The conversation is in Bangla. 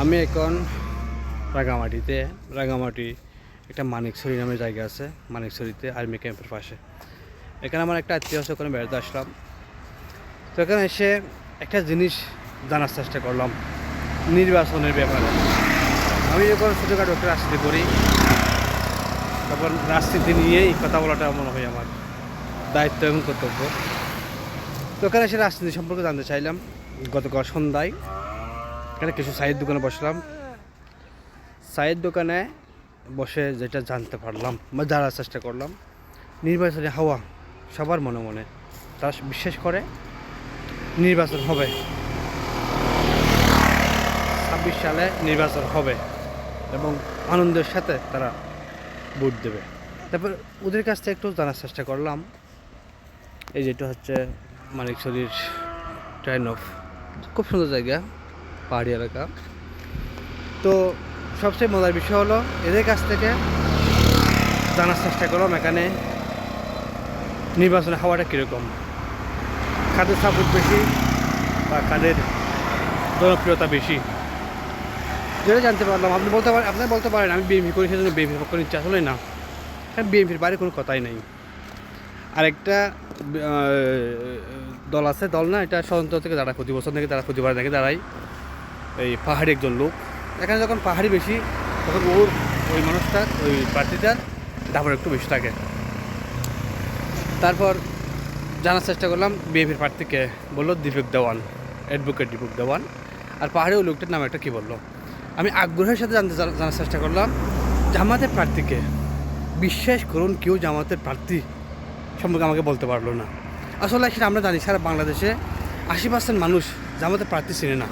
আমি এখন রাঙামাটি একটা মানিকছড়ি নামে জায়গা আছে। মানিকছড়িতে আর্মি ক্যাম্পের পাশে এখানে আমার একটা আত্মীয় আছে, ওখানে বেড়াতে আসলাম। তো এখানে এসে একটা জিনিস জানার চেষ্টা করলাম নির্বাচনের ব্যাপারে। আমি যখন ছোটোখাটো একটা রাজনীতি করি, তখন রাজনীতি নিয়েই কথা বলাটা মনে হয় আমার দায়িত্ব এবং কর্তব্য। তো এখানে এসে রাজনীতি সম্পর্কে জানতে চাইলাম। গতকাল সন্ধ্যায় এখানে কিছু চায়ের দোকানে বসলাম। চায়ের দোকানে বসে যেটা জানতে পারলাম বা জানার চেষ্টা করলাম, নির্বাচনে হাওয়া সবার মনে মনে। তারা বিশ্বাস করে নির্বাচন হবে, 26 সালে নির্বাচন হবে এবং আনন্দের সাথে তারা ভোট দেবে। তারপর ওদের কাছ থেকে একটু জানার চেষ্টা করলাম। এই যেটা হচ্ছে মানিকছড়ির ট্রেন অফ, খুব সুন্দর জায়গা, পাহাড়ি এলাকা। তো সবচেয়ে মজার বিষয় হলো এদের কাছ থেকে জানার চেষ্টা করলাম এখানে নির্বাচনের হাওয়াটা কীরকম, কাদের সাপোর্ট বেশি বা কাদের জনপ্রিয়তা বেশি, যেটা জানতে পারলাম। আপনি বলতে পারেন আমি বিএনপি করি, সেজন্য বিএনপির পক্ষ নিচ্ছে। আসলে না, বিএনপির বাইরে কোনো কথাই নাই। আরেকটা দল আছে, দল না, এটা স্বতন্ত্র থেকে দাঁড়ায়, প্রতি বছর থেকে তারা প্রতিবার থেকে দাঁড়ায়। এই পাহাড়ি একজন লোক, এখানে যখন পাহাড়ি বেশি তখন ওই মানুষটার, ওই প্রার্থীটার দাবার একটু বেশি থাকে। তারপর জানার চেষ্টা করলাম বিএনপির প্রার্থীকে, বললো দীপক দেওয়ান, অ্যাডভোকেট দীপক দেওয়ান। আর পাহাড়ি ওই লোকটার নাম একটা কী বললো। আমি আগ্রহের সাথে জানার চেষ্টা করলাম জামাতের প্রার্থীকে। বিশ্বাস করুন, কেউ জামাতের প্রার্থী সম্পর্কে আমাকে বলতে পারলো না। আসলে সেটা আমরা জানি, সারা বাংলাদেশে 80% মানুষ জামাতের প্রার্থী চিনে না।